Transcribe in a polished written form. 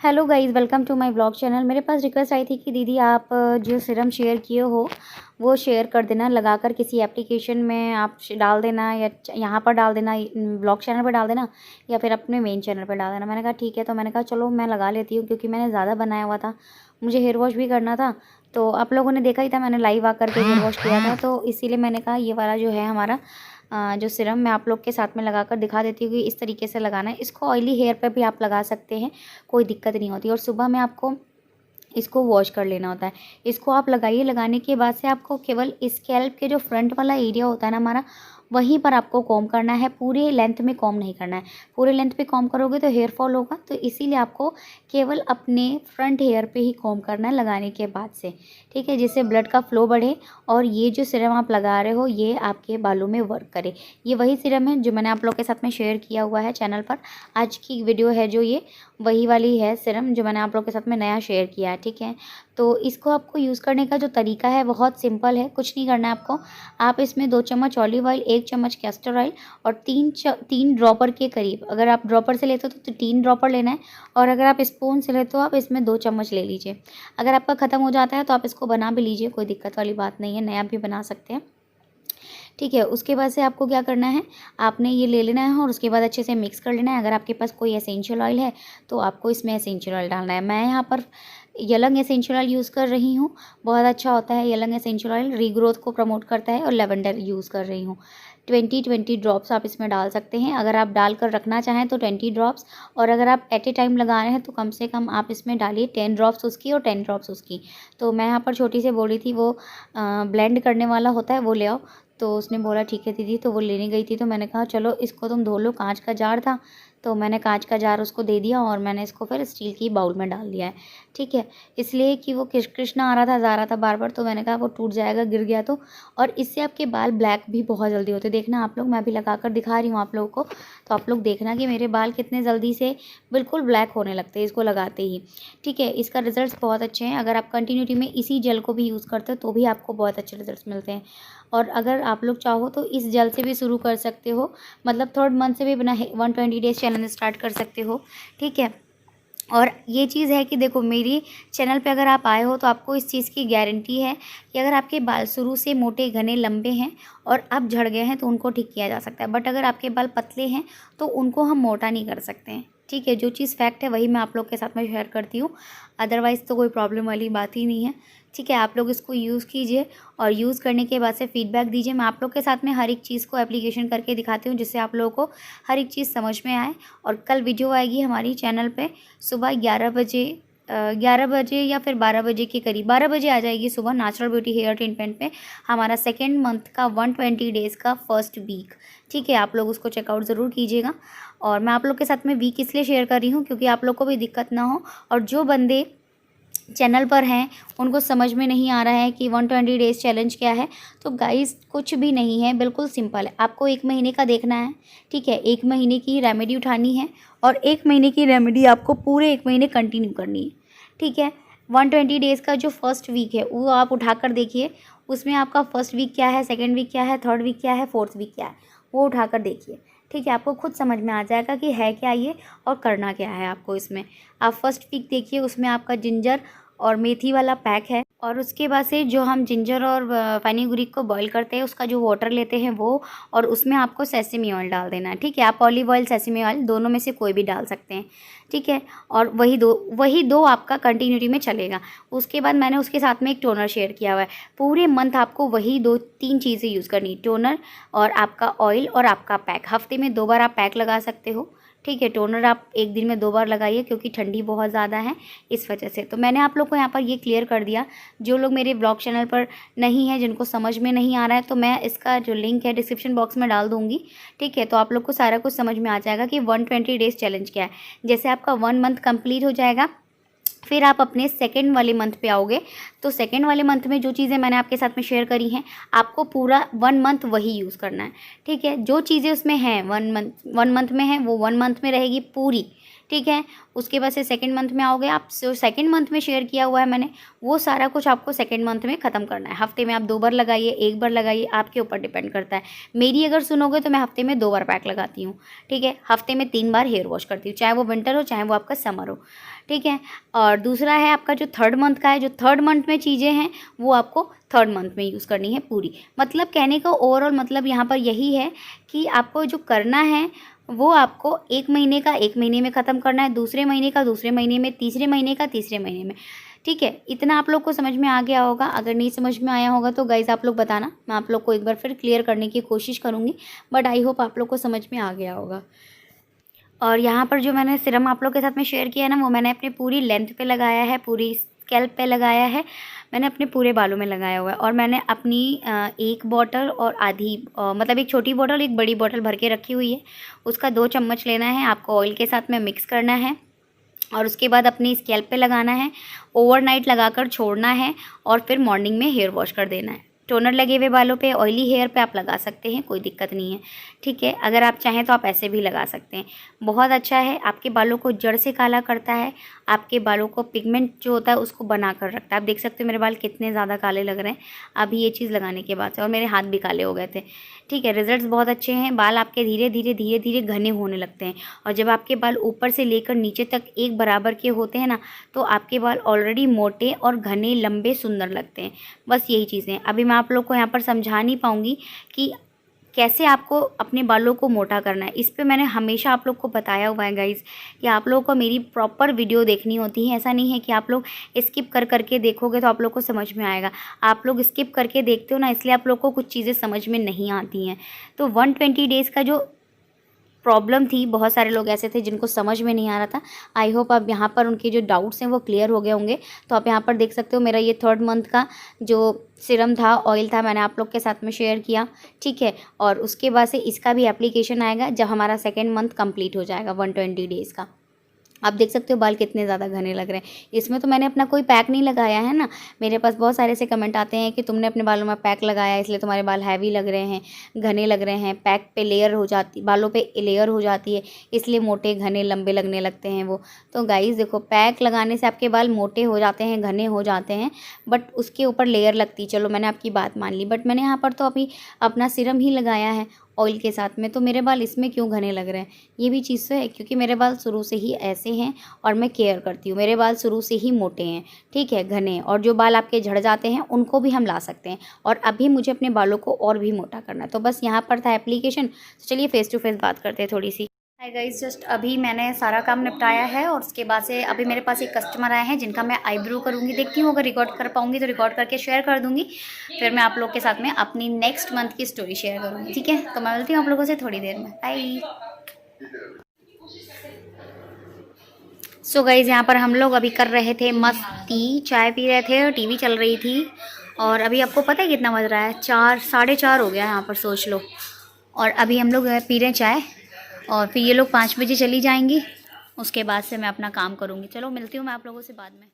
Hello guys, welcome to my blog channel. मेरे पास request आई थी कि दीदी आप जो सीरम शेयर किए हो वो शेयर कर देना, लगाकर किसी एप्लीकेशन में आप डाल देना या यहाँ पर डाल देना, ब्लॉग चैनल पर डाल देना या फिर अपने मेन चैनल पर डाल देना। मैंने कहा ठीक है, तो मैंने कहा चलो मैं लगा लेती हूँ क्योंकि मैंने ज़्यादा बनाया हुआ था, मुझे हेयर वॉश भी करना था। तो आप लोगों ने देखा ही था, मैंने लाइव आकर के हेयर वॉश किया था, तो इसीलिए मैंने कहा ये वाला जो है हमारा जो सीरम मैं आप लोग के साथ में लगाकर दिखा देती हूँ कि इस तरीके से लगाना है। इसको ऑयली हेयर पे भी आप लगा सकते हैं, कोई दिक्कत नहीं होती। और सुबह में आपको इसको वॉश कर लेना होता है। इसको आप लगाइए, लगाने के बाद से आपको केवल स्कैल्प के जो फ्रंट वाला एरिया होता है ना हमारा, वहीं पर आपको कॉम्ब करना है, पूरे लेंथ में कॉम्ब नहीं करना है। पूरे लेंथ पे कॉम्ब करोगे तो हेयर फॉल होगा, तो इसीलिए आपको केवल अपने फ्रंट हेयर पे ही कॉम्ब करना है लगाने के बाद से, ठीक है, जिससे ब्लड का फ्लो बढ़े और ये जो सीरम आप लगा रहे हो ये आपके बालों में वर्क करे। ये वही सीरम है जो मैंने आप लोग के साथ में शेयर किया हुआ है चैनल पर। आज की वीडियो है जो ये वही वाली है सीरम जो मैंने आप लोग के साथ में नया शेयर किया है, ठीक है। तो इसको आपको यूज़ करने का जो तरीका है बहुत सिंपल है, कुछ नहीं करना है आपको। आप इसमें 2 चम्मच ऑलिव ऑयल, 1 चम्मच कैस्टर ऑयल और 3 ड्रॉपर के करीब, अगर आप ड्रॉपर से लेते हो तो 3 ड्रॉपर लेना है, और अगर आप स्पून से लेते हो आप इसमें 2 चम्मच ले लीजिए। अगर आपका ख़त्म हो जाता है तो आप इसको बना भी लीजिए, कोई दिक्कत वाली बात नहीं है, नया भी बना सकते हैं, ठीक है। उसके बाद से आपको क्या करना है, आपने ये ले लेना है और उसके बाद अच्छे से मिक्स कर लेना है। अगर आपके पास कोई एसेंशियल ऑयल है तो आपको इसमें एसेंशियल ऑयल डालना है। मैं यहाँ पर यलंग एसेंशियल ऑयल यूज़ कर रही हूँ, बहुत अच्छा होता है यलंग एसेंशियल ऑयल, रीग्रोथ को प्रमोट करता है। और लेवेंडर यूज़ कर रही हूँ। 20 ड्रॉप्स आप इसमें डाल सकते हैं, अगर आप डाल कर रखना चाहें तो 20 ड्रॉप्स, और अगर आप एट ए टाइम लगा रहे हैं तो कम से कम आप इसमें डालिए 10 ड्रॉप्स उसकी और 10 ड्रॉप्स उसकी। तो मैं यहाँ पर छोटी से बोली थी, वो ब्लेंड करने वाला होता है वो ले आओ। तो उसने बोला ठीक है दीदी, तो वो लेने गई थी, तो मैंने कहा चलो इसको तुम धो लो। कांच का जार था तो मैंने कांच का जार उसको दे दिया और मैंने इसको फिर स्टील की बाउल में डाल दिया है, ठीक है। इसलिए कि वो कृष्णा आ रहा था, जा रहा था बार बार, तो मैंने कहा वो टूट जाएगा गिर गया तो। और इससे आपके बाल ब्लैक भी बहुत जल्दी होते, देखना आप लोग, मैं भी लगा कर दिखा रही हूँ आप लोगों को, तो आप लोग देखना कि मेरे बाल कितने जल्दी से बिल्कुल ब्लैक होने लगते हैं इसको लगाते ही, ठीक है। इसका रिजल्ट्स बहुत अच्छे हैं, अगर आप कंटिन्यूटी में इसी जेल को भी यूज़ करते हो तो भी आपको बहुत अच्छे रिजल्ट्स मिलते हैं। और अगर आप लोग चाहो तो इस जेल से भी शुरू कर सकते हो, मतलब 3rd मंथ से भी अपना 120 डेज़ चैलेंज स्टार्ट कर सकते हो, ठीक है। और ये चीज़ है कि देखो, मेरी चैनल पे अगर आप आए हो तो आपको इस चीज़ की गारंटी है कि अगर आपके बाल शुरू से मोटे घने लंबे हैं और अब झड़ गए हैं तो उनको ठीक किया जा सकता है, बट अगर आपके बाल पतले हैं तो उनको हम मोटा नहीं कर सकते हैं, ठीक है। जो चीज़ फैक्ट है वही मैं आप लोग के साथ में शेयर करती हूँ, अदरवाइज़ तो कोई प्रॉब्लम वाली बात ही नहीं है, ठीक है। आप लोग इसको यूज़ कीजिए और यूज़ करने के बाद से फीडबैक दीजिए। मैं आप लोग के साथ में हर एक चीज़ को एप्लीकेशन करके दिखाती हूँ जिससे आप लोगों को हर एक चीज़ समझ में आए। और कल वीडियो आएगी हमारी चैनल पे सुबह 11 बजे, 11 बजे या फिर 12 बजे के करीब, 12 बजे आ जाएगी सुबह, नेचुरल ब्यूटी हेयर ट्रीटमेंट पे हमारा 2nd मंथ का 120 डेज़ का फर्स्ट वीक, ठीक है। आप लोग उसको चेकआउट ज़रूर कीजिएगा। और मैं आप लोग के साथ में वीक इसलिए शेयर कर रही हूँ क्योंकि आप लोग को भी दिक्कत ना हो, और जो बंदे चैनल पर हैं उनको समझ में नहीं आ रहा है कि 120 डेज़ चैलेंज क्या है, तो गाइस कुछ भी नहीं है, बिल्कुल सिंपल है। आपको 1 महीने का देखना है, ठीक है, 1 महीने की रेमेडी उठानी है और 1 महीने की रेमेडी आपको पूरे 1 महीने कंटिन्यू करनी है, ठीक है। 120 डेज़ का जो फर्स्ट वीक है वो आप उठाकर देखिए, उसमें आपका फर्स्ट वीक क्या है, 2nd वीक क्या है, 3rd वीक क्या है, 4th वीक क्या है, वो उठाकर देखिए, ठीक है। आपको खुद समझ में आ जाएगा कि है क्या ये और करना क्या है आपको इसमें। आप फर्स्ट वीक देखिए, उसमें आपका जिंजर और मेथी वाला पैक है, और उसके बाद से जो हम जिंजर और फेनुग्रीक को बॉईल करते हैं उसका जो वाटर लेते हैं वो, और उसमें आपको सेसमी ऑयल डाल देना है, ठीक है। आप ऑलिव ऑयल, सेसमी ऑयल दोनों में से कोई भी डाल सकते हैं, ठीक है। और वही दो आपका कंटिन्यूटी में चलेगा। उसके बाद मैंने उसके साथ में एक टोनर शेयर किया हुआ है, पूरे मंथ आपको वही 2-3 चीज़ें यूज़ करनी, टोनर और आपका ऑयल और आपका पैक। हफ्ते में 2 बार आप पैक लगा सकते हो, ठीक है। टोनर आप 1 दिन में 2 बार लगाइए क्योंकि ठंडी बहुत ज़्यादा है इस वजह से। तो मैंने आप लोग को यहाँ पर ये क्लियर कर दिया। जो लोग मेरे ब्लॉग चैनल पर नहीं है, जिनको समझ में नहीं आ रहा है, तो मैं इसका जो लिंक है डिस्क्रिप्शन बॉक्स में डाल दूँगी, ठीक है। तो आप लोग को सारा कुछ समझ में आ जाएगा कि 120 डेज़ चैलेंज क्या है। जैसे आपका 1 मंथ कंप्लीट हो जाएगा, फिर आप अपने 2nd वाले मंथ पे आओगे, तो 2nd वाले मंथ में जो चीज़ें मैंने आपके साथ में शेयर करी हैं आपको पूरा 1 मंथ वही यूज़ करना है, ठीक है। जो चीज़ें उसमें हैं 1 मंथ में है वो 1 मंथ में रहेगी पूरी, ठीक है। उसके बाद से सेकंड मंथ में आओगे आप, जो सेकंड मंथ में शेयर किया हुआ है मैंने, वो सारा कुछ आपको सेकंड मंथ में ख़त्म करना है। हफ्ते में आप 2 बार लगाइए, 1 बार लगाइए, आपके ऊपर डिपेंड करता है। मेरी अगर सुनोगे तो मैं हफ्ते में 2 बार पैक लगाती हूँ, ठीक है। हफ्ते में 3 बार हेयर वॉश करती हूँ, चाहे वो विंटर हो चाहे वो आपका समर हो, ठीक है। और दूसरा है आपका जो थर्ड मंथ का है, जो थर्ड मंथ में चीज़ें हैं वो आपको थर्ड मंथ में यूज़ करनी है पूरी। मतलब कहने का ओवरऑल मतलब यहाँ पर यही है कि आपको जो करना है वो आपको 1 महीने का 1 महीने में ख़त्म करना है, दूसरे महीने का दूसरे महीने में, तीसरे महीने का तीसरे महीने में, ठीक है। इतना आप लोग को समझ में आ गया होगा। अगर नहीं समझ में आया होगा तो गाइज़ आप लोग बताना, मैं आप लोग को एक बार फिर क्लियर करने की कोशिश करूँगी, बट आई होप आप लोग को समझ में आ गया होगा। और यहाँ पर जो मैंने सीरम आप लोग के साथ में शेयर किया है ना, वो मैंने अपनी पूरी लेंथ पे लगाया है, पूरी स्कैल्प पे लगाया है, मैंने अपने पूरे बालों में लगाया हुआ है। और मैंने अपनी एक बॉटल और आधी मतलब एक छोटी बॉटल एक बड़ी बॉटल भर के रखी हुई है। उसका 2 चम्मच लेना है आपको, ऑयल के साथ में मिक्स करना है और उसके बाद अपनी स्कैल्प पे लगाना है, ओवरनाइट लगाकर छोड़ना है और फिर मॉर्निंग में हेयर वॉश कर देना है। टोनर लगे हुए बालों पे, ऑयली हेयर पे आप लगा सकते हैं, कोई दिक्कत नहीं है, ठीक है। अगर आप चाहें तो आप ऐसे भी लगा सकते हैं, बहुत अच्छा है। आपके बालों को जड़ से काला करता है, आपके बालों को पिगमेंट जो होता है उसको बना कर रखता है। आप देख सकते हो मेरे बाल कितने ज़्यादा काले लग रहे हैं अभी ये चीज़ लगाने के बाद से, और मेरे हाथ भी काले हो गए थे, ठीक है। रिजल्ट्स बहुत अच्छे हैं, बाल आपके धीरे धीरे धीरे धीरे घने होने लगते हैं। और जब आपके बाल ऊपर से लेकर नीचे तक एक बराबर के होते हैं ना, तो आपके बाल ऑलरेडी मोटे और घने लंबे सुंदर लगते हैं। बस यही चीज़ें अभी मैं आप लोग को यहाँ पर समझा नहीं पाऊँगी कि कैसे आपको अपने बालों को मोटा करना है। इस पे मैंने हमेशा आप लोग को बताया हुआ है गाइज़ कि आप लोगों को मेरी प्रॉपर वीडियो देखनी होती है। ऐसा नहीं है कि आप लोग स्किप कर करके देखोगे तो आप लोग को समझ में आएगा। आप लोग स्किप करके देखते हो ना, इसलिए आप लोग को कुछ चीज़ें समझ में नहीं आती हैं। तो 120 डेज़ का जो प्रॉब्लम थी, बहुत सारे लोग ऐसे थे जिनको समझ में नहीं आ रहा था। आई होप अब यहाँ पर उनके जो डाउट्स हैं वो क्लियर हो गए होंगे। तो आप यहाँ पर देख सकते हो मेरा ये थर्ड मंथ का जो सीरम था, ऑयल था, मैंने आप लोग के साथ में शेयर किया, ठीक है। और उसके बाद से इसका भी एप्लीकेशन आएगा जब हमारा सेकेंड मंथ कंप्लीट हो जाएगा 120 डेज़ का। आप देख सकते हो बाल कितने ज़्यादा घने लग रहे हैं। इसमें तो मैंने अपना कोई पैक नहीं लगाया है ना। मेरे पास बहुत सारे ऐसे कमेंट आते हैं कि तुमने अपने बालों में पैक लगाया इसलिए तुम्हारे बाल हैवी लग रहे हैं, घने लग रहे हैं, पैक पे लेयर हो जाती, बालों पे लेयर हो जाती है, इसलिए मोटे घने लंबे लगने लगते हैं वो। तो गाइस देखो, पैक लगाने से आपके बाल मोटे हो जाते हैं, घने हो जाते हैं, बट उसके ऊपर लेयर लगती है। चलो मैंने आपकी बात मान ली, बट मैंने यहाँ पर तो अभी अपना सीरम ही लगाया है ऑयल के साथ में, तो मेरे बाल इसमें क्यों घने लग रहे हैं? ये भी चीज़ तो है, क्योंकि मेरे बाल शुरू से ही ऐसे हैं और मैं केयर करती हूँ। मेरे बाल शुरू से ही मोटे हैं, ठीक है, घने। और जो बाल आपके झड़ जाते हैं उनको भी हम ला सकते हैं, और अभी मुझे अपने बालों को और भी मोटा करना है। तो बस यहाँ पर था एप्लीकेशन। तो चलिए फेस टू फेस बात करते हैं थोड़ी सी। हाय गाइस, जस्ट अभी मैंने सारा काम निपटाया है और उसके बाद से अभी मेरे पास एक कस्टमर आए हैं जिनका मैं आईब्रो करूँगी। देखती हूँ अगर रिकॉर्ड कर पाऊँगी तो रिकॉर्ड करके शेयर कर दूँगी। फिर मैं आप लोग के साथ में अपनी नेक्स्ट मंथ की स्टोरी शेयर करूँगी, ठीक है। तो मैं मिलती हूँ आप लोगों से थोड़ी देर में, बाय। सो गाइस, यहाँ पर हम लोग अभी कर रहे थे मस्ती, चाय पी रहे थे और टीवी चल रही थी। और अभी आपको पता है कितना बज रहा है? 4, 4:30 हो गया यहाँ पर, सोच लो। और अभी हम लोग पी रहे हैं चाय, और फिर ये लोग 5 बजे चली जाएंगी। उसके बाद से मैं अपना काम करूँगी। चलो मिलती हूँ मैं आप लोगों से बाद में।